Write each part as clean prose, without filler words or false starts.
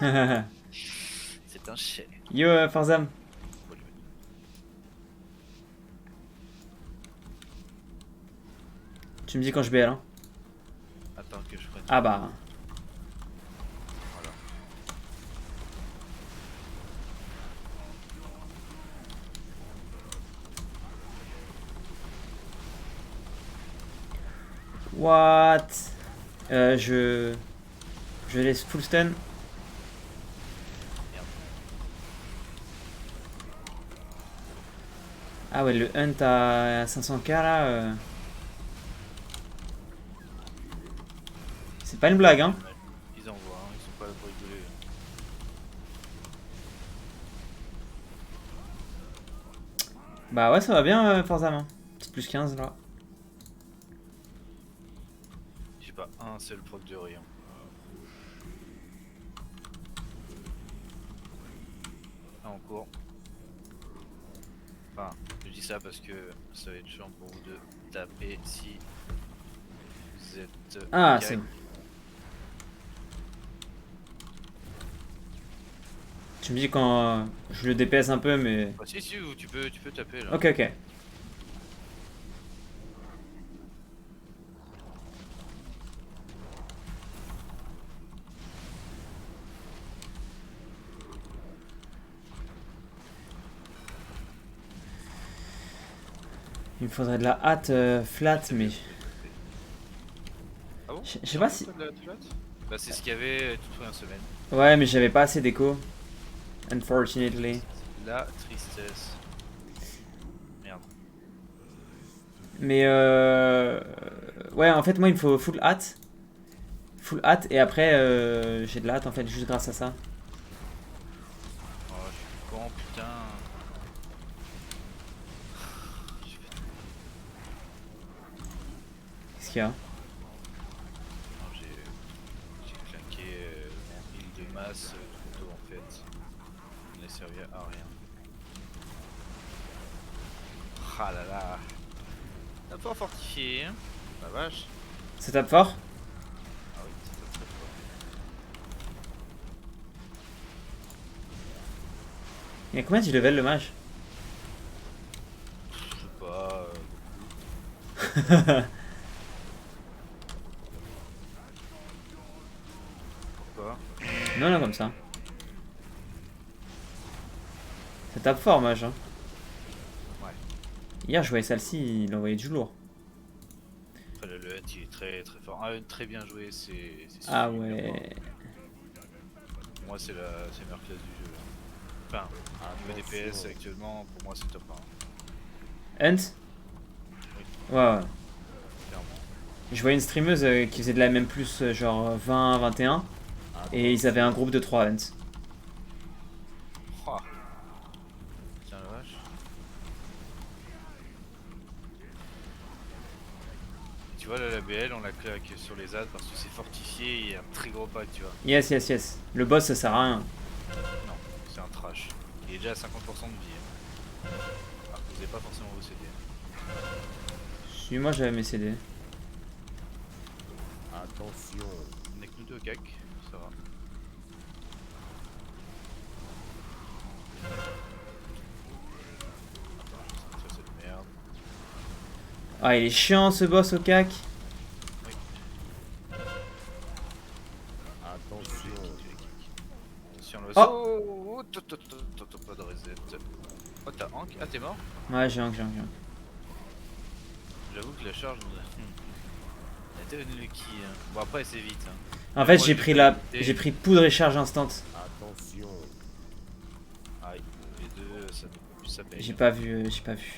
C'est un chien. Yo, Farzam. Tu me dis quand je BL, hein. Attends que je prenne. Ah bah. Voilà. What? Je... Je laisse full stun. Merde. Ah ouais, le hunt à 500k là. C'est pas une blague, hein. Ils envoient, hein, ils sont pas là pour rigoler. Bah ouais, ça va bien, Farzam. Hein. Petite plus 15 là. J'ai pas un seul proc de rien. Ah, en cours. Enfin, je dis ça parce que ça va être chiant pour vous de taper si vous êtes Ah, cac. c'est bon. Tu me dis quand je le DPS un peu, mais. Ah, si, tu peux taper là. Ok, ok. Il me faudrait de la hâte flat, C'est mais. bien, c'est bien. Ah bon? Je sais pas si. T'as de la flotte. Bah, c'est ce qu'il y avait toute la semaine. Ouais, mais j'avais pas assez d'écho. Unfortunately. La tristesse. Merde. Mais ouais, en fait, moi, il me faut full hâte. Full hâte, et après, j'ai de la hâte en fait, juste grâce à ça. Oh, je suis con, putain. Qu'est-ce qu'il y a? Non, j'ai claqué mon heal de masse trop tôt en fait. Il n'a servi à rien. Ah là là. Un fort fortifié. Hein. La vache. Ça tape fort? Ah oui, c'est pas très fort. Il y a combien de level le mage? Je sais pas. Pourquoi? Non, non, comme ça. Ça tape fort, mage. Hein. Ouais. Hier, je voyais celle-ci, il envoyait du lourd. Après, le hunt il est très très fort. Un hunt très bien joué, c'est Ah super fort. ouais. Pour moi, c'est la meilleure classe du jeu. Enfin, à niveau DPS actuellement, pour moi, c'est top 1. Hunt? Oui, Ouais, ouais. clairement. Je voyais une streameuse qui faisait de la MM+, genre 20, 21. Et ils avaient un groupe de 3 Hunt. Oh, tiens la vache. Tu vois là la BL on la claque sur les adds parce que c'est fortifié et un très gros pack tu vois. Yes, yes, yes. Le boss, ça sert à rien. Non, c'est un trash. Il est déjà à 50% de vie. Hein. Alors que vous n'avez pas forcément vos CD. Si, moi j'avais mes CD. Attention. On est que nous deux au cac, ça va. Attends, je vais sortir cette merde. Ah, il est chiant ce boss au cac. Oui, tu les Attention. kicks, tu les kicks. Attention le Oh. saut. Pas de reset. Oh t'as Hank. Ah t'es mort. Ouais, j'ai un. J'avoue que la charge elle était lucky. Hein. Bon après c'est vite. Hein. En Le fait, problème de j'ai qualité. pris poudre et charge instant. Attention. Aïe, les deux ça ne peut plus ça paye. J'ai Hein. pas vu, j'ai pas vu.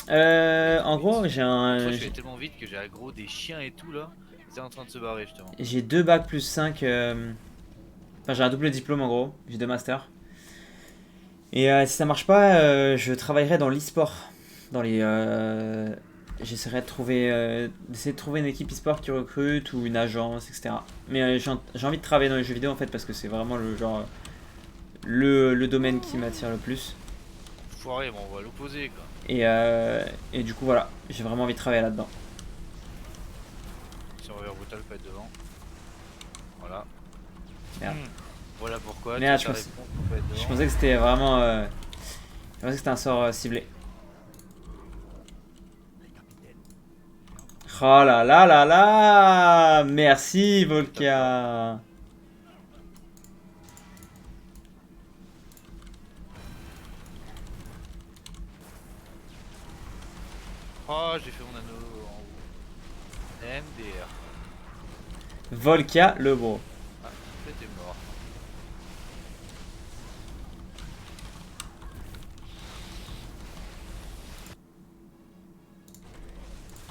En gros, j'ai L'autre fois un, je suis allé tellement vite que j'ai aggro des chiens et tout là. Ils étaient en train de se barrer justement. j'ai 2 bacs plus 5. Enfin, j'ai un double diplôme en gros. J'ai 2 masters. Et si ça marche pas, je travaillerai dans l'e-sport. Dans les. J'essaierai de trouver, d'essayer de trouver une équipe e-sport qui recrute ou une agence, etc. Mais j'ai envie de travailler dans les jeux vidéo en fait parce que c'est vraiment le genre le domaine qui m'attire le plus. Foiré, bon, on va l'opposer quoi. Et du coup voilà, j'ai vraiment envie de travailler là-dedans. Si on revient brutal, pas être devant. Voilà. Merde. Voilà pourquoi. Merde, tu as ta réponse, on peut être Je devant. pensais que c'était vraiment. Je pensais que c'était un sort ciblé. Oh là là là là! Merci, Volkia! Oh, j'ai fait mon anneau en haut. MDR. Volkia, le bro. Ah, t'es mort.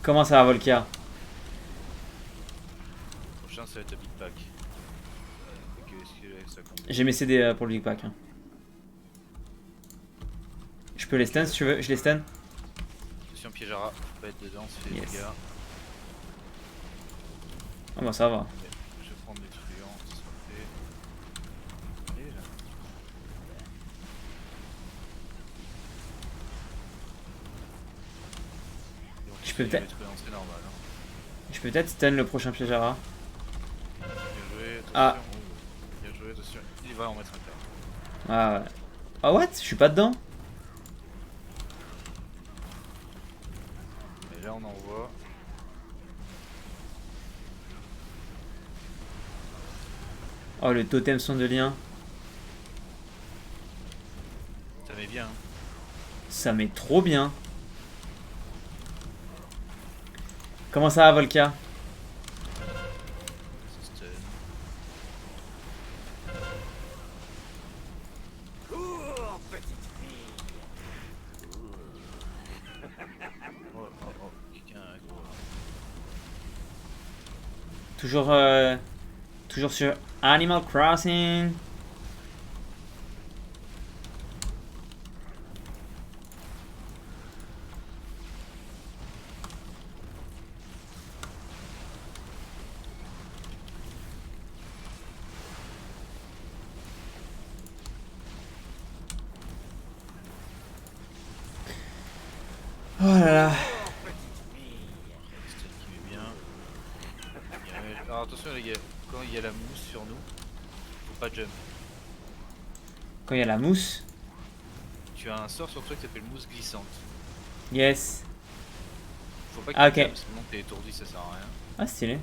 Comment ça va, Volkia? Prochain, ça va être le Big Pack. Ok, est-ce que ça compte? J'ai mes CD pour le Big Pack. Hein. Je peux les stun si tu veux, je les stun. Attention, piège à rat. Faut pas être dedans, ça fait des Yes. dégâts. Ah bah ça va. Je vais prendre des truands, ça sera fait. Allez là. Et on Je peux continue peut-être- les truands, c'est normal. Hein. Je peux peut-être stun le prochain piège à rat. Bien joué, attention. Ah. Oh, bien joué, attention. Il va en mettre un quart. Ah ouais. Ah what? Je suis pas dedans? Et là, on envoie. Oh le totem son de lien. Ça met bien. Hein. Ça met trop bien. Comment ça va, Volkia? Ça stun. Oh, oh, oh, quelqu'un a gros. Toujours sur Animal Crossing. Oh là là. Stun qui met bien. Alors attention les gars, quand il y a la mousse sur nous, faut pas jump. Quand il y a la mousse. Tu as un sort sur toi qui s'appelle mousse glissante. Yes. Faut pas que Ah, tu ok. jump, sinon t'es étourdi, ça sert à rien. Ah stylé. Donc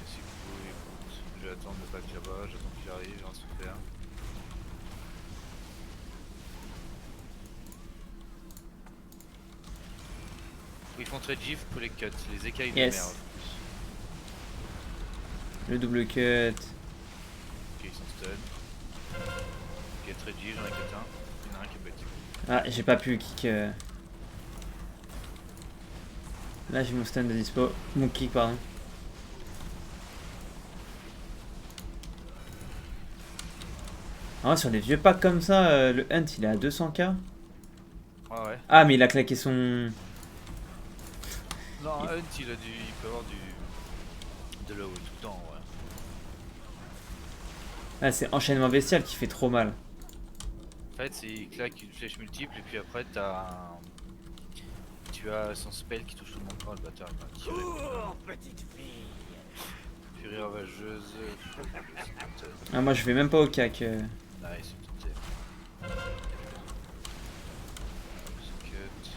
si vous pouvez, écoute, je vais attendre le pack là-bas, j'attends qu'il arrive, j'en se faire. Ils font très gif pour les cuts, les écailles Yes. de merde. Le double cut. Ok, ils sont stun. Ok, très gif, j'en ai cut un. Il y en a un qui est bête. Ah j'ai pas pu kick. Là j'ai mon stun de dispo. Mon kick pardon. Ah, sur des vieux packs comme ça, le Hunt il est à 200k. Ouais, ouais. Ah mais il a claqué son... Non, Hunt il peut avoir de l'AO tout le temps, ouais. Ah c'est enchaînement bestial qui fait trop mal. En fait, il claque une flèche multiple et puis après tu as son spell qui touche tout le monde. Oh le bâtard, il m'a tiré. Furie ravageuse. Ah moi je vais même pas au cac. Nice, tenté. Cut.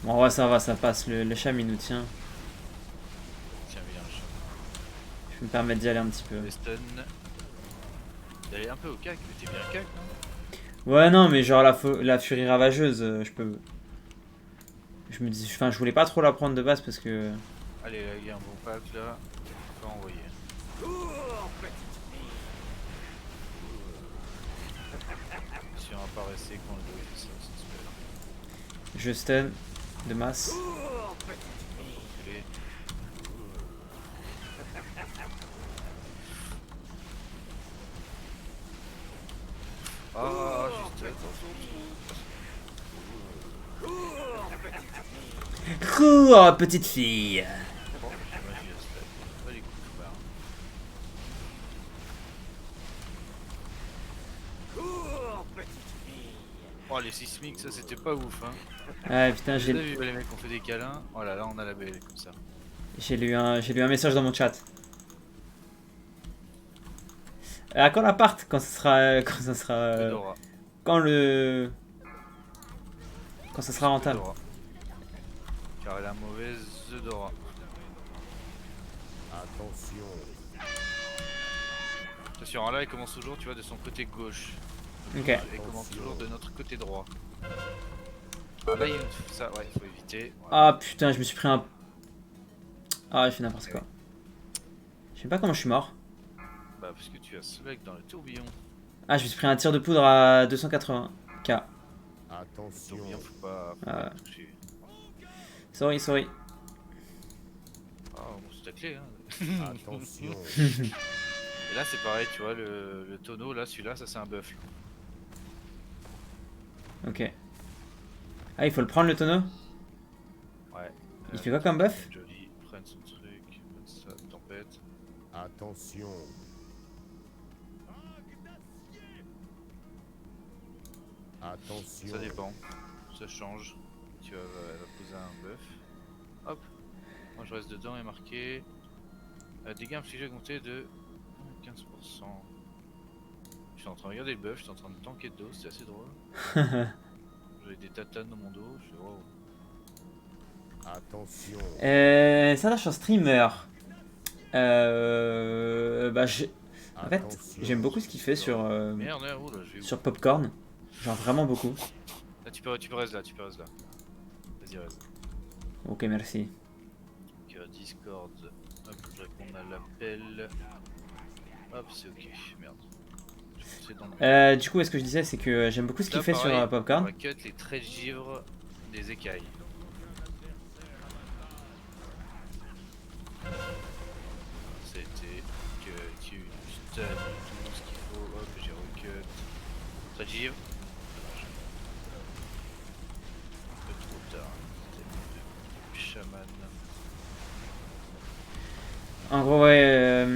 Bon en vrai ça va, ça passe, le cham il nous tient. Tiens bien le chat. Je vais me permettre d'y aller un petit peu. Les stun. D'aller un peu au cac, mais t'es bien cac, non? Ouais non mais genre la furie ravageuse, je peux... Je me dis, enfin je voulais pas trop la prendre de base parce que... Allez, là, il y a un bon pack là. On va envoyer. Si on apparaissait quand le dos il fait ça, c'est super. Je stun de masse. Allez. Ah, juste Cours petite fille. Bon, j'ai magie à stun. Pas les coups, frère. Oh les sismiques, ça c'était pas ouf hein. Ouais, putain, J'ai vu les mecs ont fait des câlins. Oh là là, on a la belle comme ça. j'ai lu un message dans mon chat. À quand l'appart? Quand ça sera. Quand ça sera. Eudora. Quand le. Quand ça sera rentable. Eudora. Car elle a mauvaise Eudora. Attention. Attention, là il commence toujours, tu vois, de son côté gauche. Ok. Et commence toujours de notre côté droit. Ah là il ça, ouais, il faut éviter. Voilà. Ah putain, je me suis pris un. Ah, j'ai fait n'importe quoi. Je sais pas comment je suis mort. Bah parce que tu as ce mec dans le tourbillon. Ah, je me suis pris un tir de poudre à 280 k. Attention. Tourbillon, faut pas toucher. Sorry, sorry. Ah, bon, c'est ta clé hein. Attention. Et là c'est pareil, tu vois, le tonneau, là, celui-là, ça c'est un buff. Ok. Ah, il faut le prendre le tonneau? Ouais. Il fait quoi comme buff? Joli, prenne son truc, prenne ça, tempête. Attention. Attention. Ça dépend, ça change. Tu vas, elle va poser un buff. Hop. Moi je reste dedans et marqué dégâts infligés augmentés de 15%. Je suis en train de regarder le buff, je suis en train de tanker de dos, c'est assez drôle. J'avais des tatanes dans mon dos, je fais wow. Attention. Ça là, je suis un streamer. Bah, en fait, j'aime beaucoup ce qu'il fait sur, Merde, oh là, je vais où? sur Popcorn. Genre vraiment beaucoup. Là, tu peux rester là, tu peux rester là. Vas-y, reste. Ok, merci. Donc, Discord, hop, je réponds à l'appel. Hop, c'est ok, merde. C'est dans le... Du coup, ce que je disais, c'est que j'aime beaucoup ce qu'il Là, fait pareil, sur Popcorn. On va cut les 13 givres des écailles. C'était que tu stun tout ce qu'il faut. Hop, j'ai recut. 13 givres. Un peu trop tard. C'était chaman. En gros, ouais,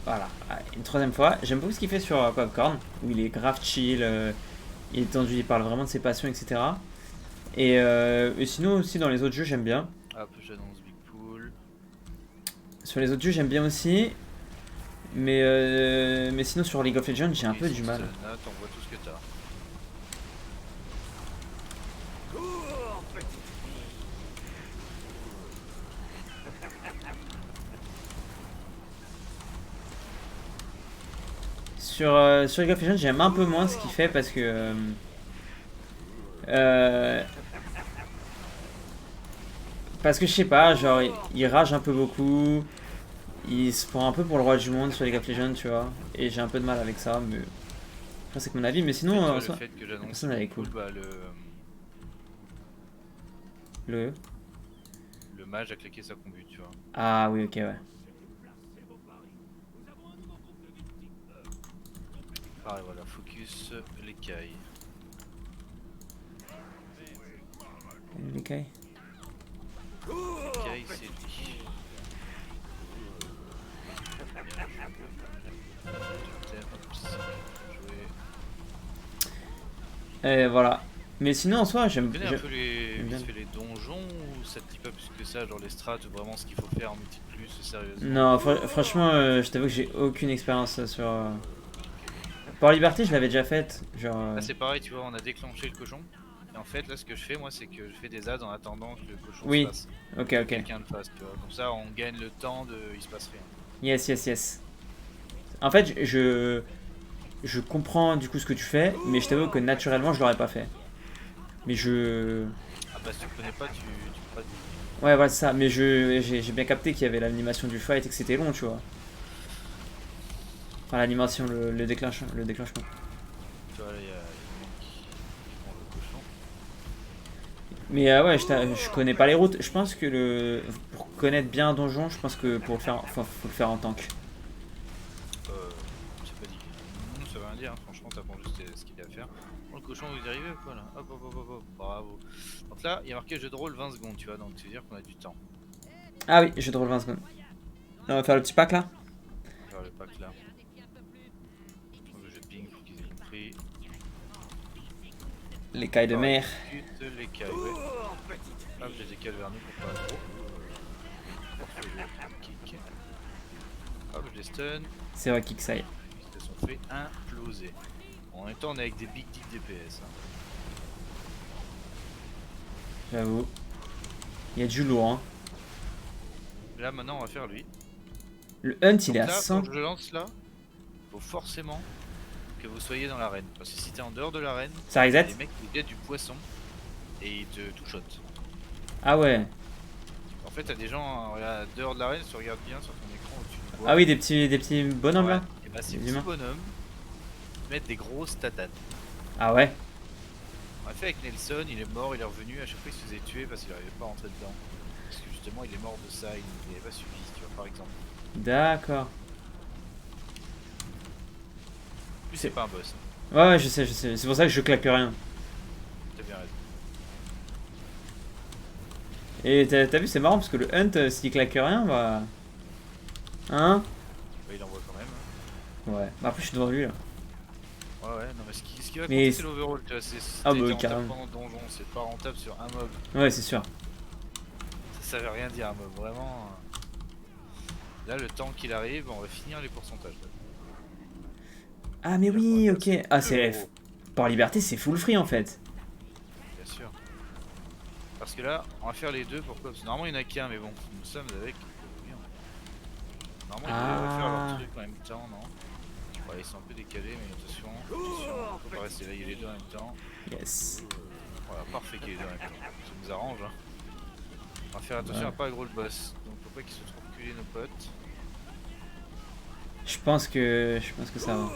voilà, une troisième fois, j'aime beaucoup ce qu'il fait sur Popcorn, où il est grave chill, il est tendu, il parle vraiment de ses passions, etc. Et sinon aussi dans les autres jeux, j'aime bien. Hop, j'annonce Big Pool. Sur les autres jeux, j'aime bien aussi, mais sinon sur League of Legends, j'ai un peu du mal. Là, t'envoies tout ce que t'as. Sur League of Legends, j'aime un peu moins ce qu'il fait parce que je sais pas, genre il rage un peu beaucoup, il se prend un peu pour le roi du monde sur League of Legends, tu vois, et j'ai un peu de mal avec ça, mais ça c'est que mon avis, mais sinon En en fait, soi, le fait que j'annonce personne n'avait Big Pool, cool. bah, Le le mage a claqué sa combu, tu vois. Ah oui, ok, ouais. Ah voilà, focus l'écaille. Ok. L'écaille, c'est lui. Et voilà. Mais sinon en soi, j'aime Tu connais un peu j'aime bien. les donjons ou ça te dit pas plus que ça, genre les strats, vraiment ce qu'il faut faire en multi plus, sérieusement? Non, franchement, je t'avoue que j'ai aucune expérience sur. Port Liberté, je l'avais déjà faite, genre. Là c'est pareil, tu vois, on a déclenché le cochon. Et en fait, là ce que je fais, moi, c'est que je fais des adds en attendant que le cochon Oui. se passe. Ok, ok. Quelqu'un le fasse, tu vois. Comme ça, on gagne le temps de. Il se passe rien. Yes, yes, yes. En fait, je comprends du coup ce que tu fais, mais je t'avoue que naturellement, je l'aurais pas fait. Mais je. Ah bah si tu connais pas, tu peux pas te... Ouais, voilà, c'est ça. Mais j'ai bien capté qu'il y avait l'animation du fight et que c'était long, tu vois. Enfin, l'animation, le déclenchement. Tu vois, là, il y a des mecs qui font le cochon. Mais ouais, je connais pas les routes. Je pense que pour connaître bien un donjon, je pense que pour le faire, enfin, faut le faire en tank. C'est pas dit. Non, ça veut rien dire, hein. Franchement, t'apprends juste ce qu'il y a à faire. Bon, le cochon, vous y arrivez ou quoi là? Hop, hop, hop, hop, hop, bravo. Donc là, il y a marqué jeu de rôle 20 secondes, tu vois, donc c'est dire qu'on a du temps. Ah oui, jeu de rôle 20 secondes. On va faire le petit pack là. On va faire le pack là. Donc, je ping pour qu'ils aient compris. Les cailles de mer. Ensuite, les cailles, ouais. Hop, je les décale vers nous pour pas trop. Portfolio, kick. Hop, je les stun. C'est vrai kick ça y est. Ils se sont fait imploser. En même temps, on est avec des big dick DPS. Hein. J'avoue. Il y a du lourd hein. Là, maintenant, on va faire lui. Le hunt il Donc est à là, 100. quand je lance là, faut forcément que vous soyez dans l'arène. Parce que si t'es en dehors de l'arène, Ça reset? les mecs ils jettent du poisson et ils te two-shot. Ah ouais. En fait, t'as des gens là, dehors de l'arène, si tu regardes bien sur ton écran où tu le vois. Ah oui, des petits bonhommes là. Et bah, ces Des petits humains. bonhommes mettent des grosses tatanes. Ah ouais. On l'a fait avec Nelson, il est mort, il est revenu, à chaque fois il se faisait tuer parce qu'il n'arrivait pas à rentrer dedans. Parce que justement, il est mort de ça, il n'avait pas suffi, tu vois, par exemple. D'accord. Lui, c'est pas un boss. Ouais, ouais, je sais. C'est pour ça que je claque rien. T'as bien raison. Et t'as vu, c'est marrant parce que le hunt, s'il claque rien, bah. Hein? Bah, il envoie quand même. Hein. Ouais. Bah après, je suis devant lui là. Ouais, ouais, non, mais ce qui va Mais compter, c'est l'overall, tu vois. Si Ah, t'as été bah, rentable carrément. pendant le donjon, c'est pas rentable sur un mob. Ouais, c'est sûr. Ça veut rien dire, un mob, vraiment. Là, le temps qu'il arrive, on va finir les pourcentages. Là. Ah, mais oui, ok. Ah, c'est. Euros, Par liberté, c'est full free en fait. bien sûr. Parce que là, on va faire les deux, pourquoi? Parce que normalement, il n'y en a qu'un, mais bon, nous sommes avec. Normalement, ils devraient faire leur truc en même temps, non? Ouais, ils sont un peu décalés, mais attention, faut pas rester là, il y a les deux en même temps. Yes. Voilà, parfait qu'il y ait les deux en même temps. Ça nous arrange. Hein. On va faire attention Ouais. à pas aggro le boss. Donc faut pas qu'ils se trouvent culer nos potes. Je pense que ça va.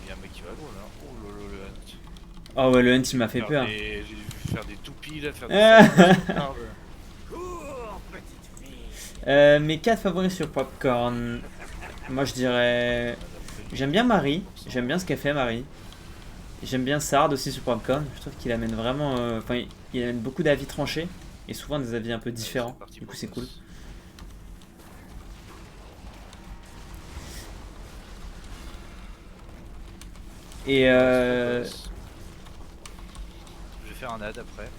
Il y a un mec qui va aggro là. Oh lolo le hunt. Oh ouais, le hunt il m'a fait peur. J'ai vu faire des toupies là, faire des Ah. sauts. Mes 4 favoris sur Popcorn. Moi je dirais. J'aime bien Marie. J'aime bien ce qu'elle fait Marie. J'aime bien Sard aussi sur Popcorn. Je trouve qu'il amène vraiment. Enfin, il amène beaucoup d'avis tranchés. Et souvent des avis un peu différents. Du coup, c'est cool. Et Je vais faire un ad après.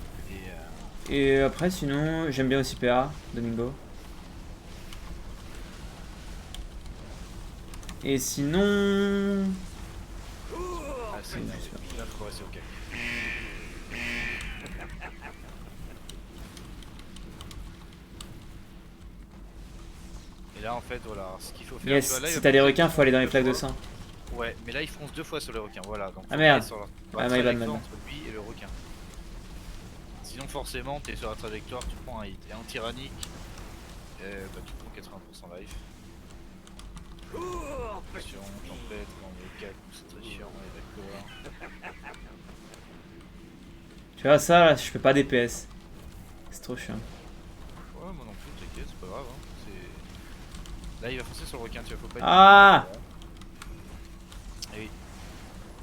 et après, sinon, j'aime bien aussi PA, Domingo. Et sinon. Ah, c'est énervé. Là, faut rester au calme. Et là, en fait, voilà, alors, ce qu'il faut faire. tu Yes, vois, là, il si va t'as des foncer requins, faut aller dans les deux plaques de fois. sang. Ouais, mais là, il fonce deux fois sur les requins. Voilà, donc Ah, faut merde. aller sur la Ah, my bad, trajectoire my bad. entre lui et le requin. Sinon, forcément, t'es sur la trajectoire, tu prends un hit. Et en tyrannique, bah, tu prends 80% life. Attention, tempête, quand on est au cac, c'est très chiant, on est d'accord. Tu vois, ça, là, je fais pas DPS. C'est trop chiant. Ouais, moi non plus, t'inquiète, c'est pas grave. Hein. Là, il va foncer sur le requin, tu vois, faut pas être. Ah! Et oui.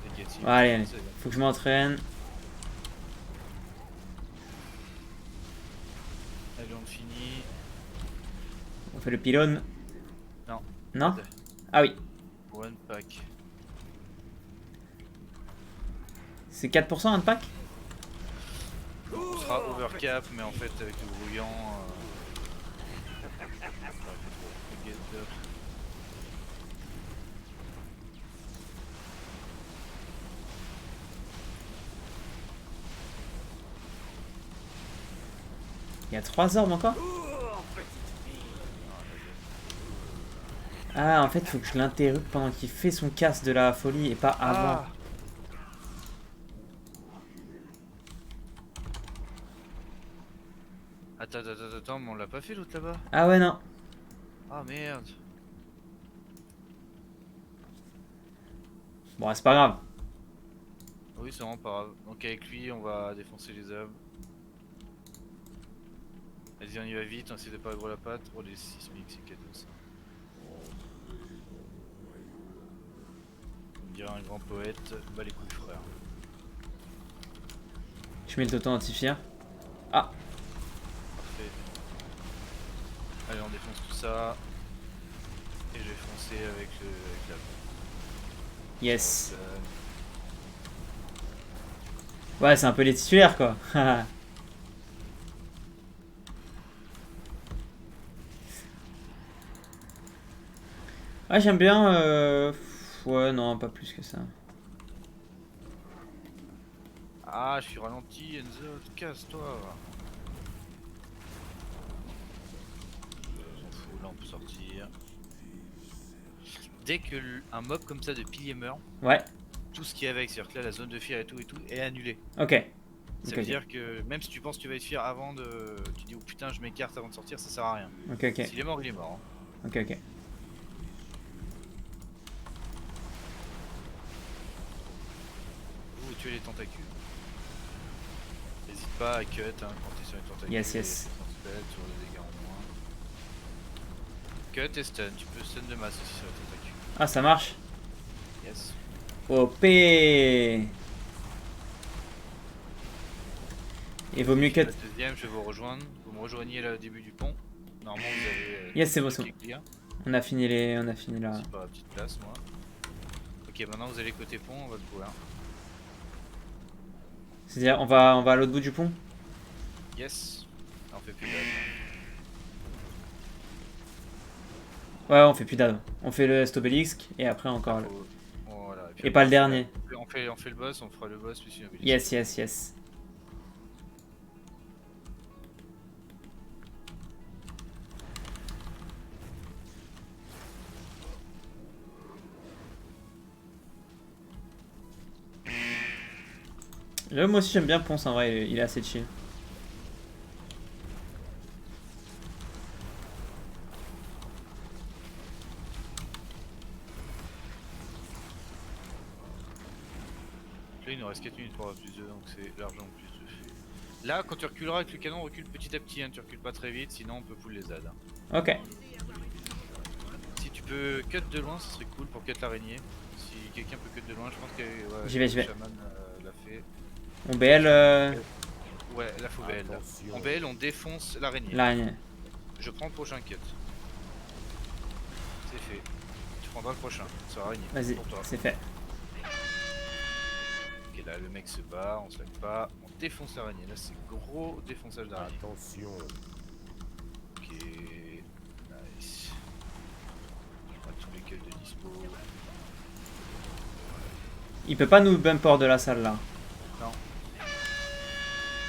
T'inquiète, il Ouais, allez, allez. c'est bon. Faut que je m'entraîne. Allez, on finit. On fait le pylône. Non. Non? Ah oui. One pack. C'est 4% un pack? On sera overcap, mais en fait, avec le brouillant. Il y a 3 orbes encore? Ah, en fait, faut que je l'interrompe pendant qu'il fait son casse de la folie et pas avant. Ah. Attends, mais on l'a pas fait l'autre là-bas? Ah ouais, non. Ah merde. Bon, c'est pas grave. Oui, c'est vraiment pas grave. Donc avec lui, on va défoncer les hommes. Vas-y, on y va vite, on essaie de pas aggro la patte. Oh, les sismiques, c'est cadeau ça. On dirait un grand poète. Bah les couilles, frère. Je mets le toto antifier. Ah, Parfait. Allez, on défonce tout ça. Et je vais foncer avec la... Yes. Euh, Ouais, c'est un peu les titulaires quoi. Ah, j'aime bien. Ouais, non, pas plus que ça. Ah, je suis ralenti, Enzo, casse-toi. On s'en fout, là on peut sortir. Dès que un mob comme ça de pilier meurt, Ouais, tout ce qui est avec, c'est-à-dire que là la zone de fear et tout est annulé. ok. Ça Ok, veut ok. dire que même si tu penses que tu vas être fear avant de. Tu dis oh putain je m'écarte avant de sortir, ça sert à rien. Ok, ok. S'il est mort, il est mort. Hein. Ok, ok. Vous tuez les tentacules. N'hésite pas à cut hein, quand t'es sur les tentacules. Yes, yes. Sur les dégâts en moins. Cut et stun, tu peux stun de masse aussi sur les tentacules. Ah, ça marche. Yes. OP. Et vaut mieux Puis cut. la deuxième, je vais vous rejoindre. Vous me rejoignez là au début du pont. Normalement vous avez. Yes, c'est bon, tout c'est qui bon. est clear. On a fini les. On a fini là. C'est pas la petite place moi. Ok, maintenant vous allez côté pont, on va le courir. C'est-à-dire, on va à l'autre bout du pont. Yes. Là, on fait plus d'âge. Ouais, on fait plus d'ad. On fait le Stobélisque et après encore le. Voilà. puis Et après, pas le on fait- dernier. On fait le boss, on fera le boss puis sinon. Yes, yes, yes. Moi aussi j'aime bien Ponce en vrai, il est assez chill. Là il nous reste 4 minutes pour avoir plus 2 donc c'est largement plus 2. Là quand tu reculeras avec le canon, recule petit à petit, hein, tu recules pas très vite sinon on peut pull les ZAD. Hein. Ok. Si tu peux cut de loin, ce serait cool pour cut l'araignée. Si quelqu'un peut cut de loin, je pense que ouais, J'y vais. le Shaman l'a fait. On BL Ouais, la faut BL. Là. Attention. En BL, on défonce l'araignée. l'araignée. Je prends le prochain cut. C'est fait. Tu prendras le prochain. C'est l'araignée. Vas-y, Pour toi. c'est fait. Ok, là le mec se bat, on se lag pas. On défonce l'araignée. Là c'est gros défonçage d'araignée. Attention. Ok. Nice. On a tous les cuts de dispo. Il peut pas nous bump hors de la salle là. Non.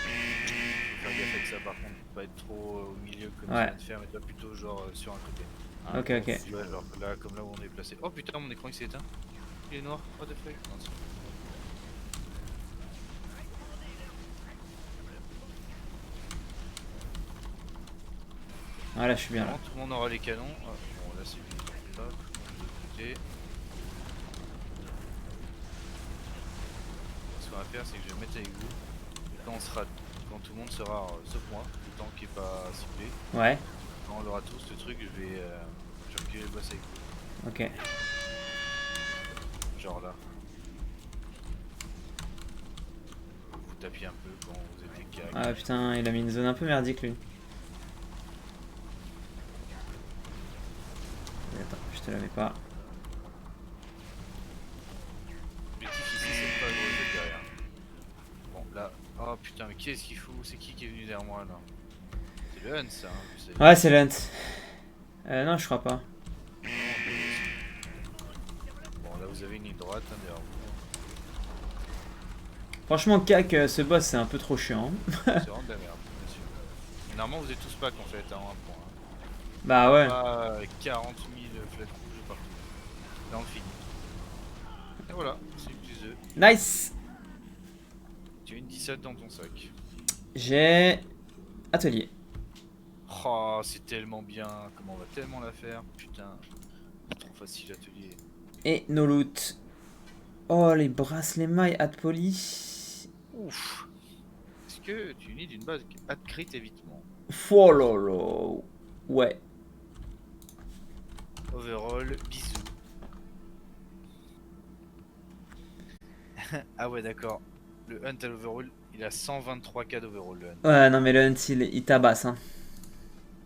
Faut faire gaffe avec ça par contre. Pas être trop au milieu comme Ouais. tu viens de faire, mais toi plutôt genre sur un côté. Ok, ok. Tu vois, genre là, comme là où on est placé. Oh putain, mon écran il s'est éteint. Il est noir. What the fuck. Non, c'est- Ah là je suis bien là. Tout le monde aura les canons. Ah, bon, là c'est lui. Hop, de l'autre côté. Ce qu'on va faire, c'est que je vais me mettre avec vous. Et quand tout le monde sera, sauf moi, le temps qui est pas ciblé, Ouais, quand on aura tous ce truc, je vais reculer le boss avec vous. ok. Genre là. Vous tapiez un peu quand vous êtes carré. Ah putain, il a mis une zone un peu merdique lui. Attends, je te l'avais pas. L'objectif ici, c'est pas gros de derrière. Bon, là. Oh putain, mais qui est-ce qu'il fout? C'est qui est venu derrière moi là? C'est le Hunt ça, hein, je sais. Ouais, c'est l'hunt. Non, je crois pas. Bon, là vous avez une ligne droite hein, derrière vous. Franchement, cac, ce boss c'est un peu trop chiant. C'est vraiment de la merde, bien sûr. Mais normalement, vous êtes tous pack en fait, hein, en un point. Hein. Bah ouais. Pas 40 000 flèches rouges partout. Là on le finit. Et voilà, c'est une plus 2. Nice. Tu as une 17 dans ton sac. J'ai atelier. Oh, c'est tellement bien. Comment on va tellement la faire? Putain, c'est trop facile atelier. Et no loot. Oh, les bracelets mailles at poly. Ouf. Est-ce que tu unis d'une base at crit évitement? Fololo. Ouais. Overall, bisous. Ah ouais, d'accord. Le hunt à l'overall, il a 123k d'overall le hunt. Ouais, non mais le hunt il tabasse hein.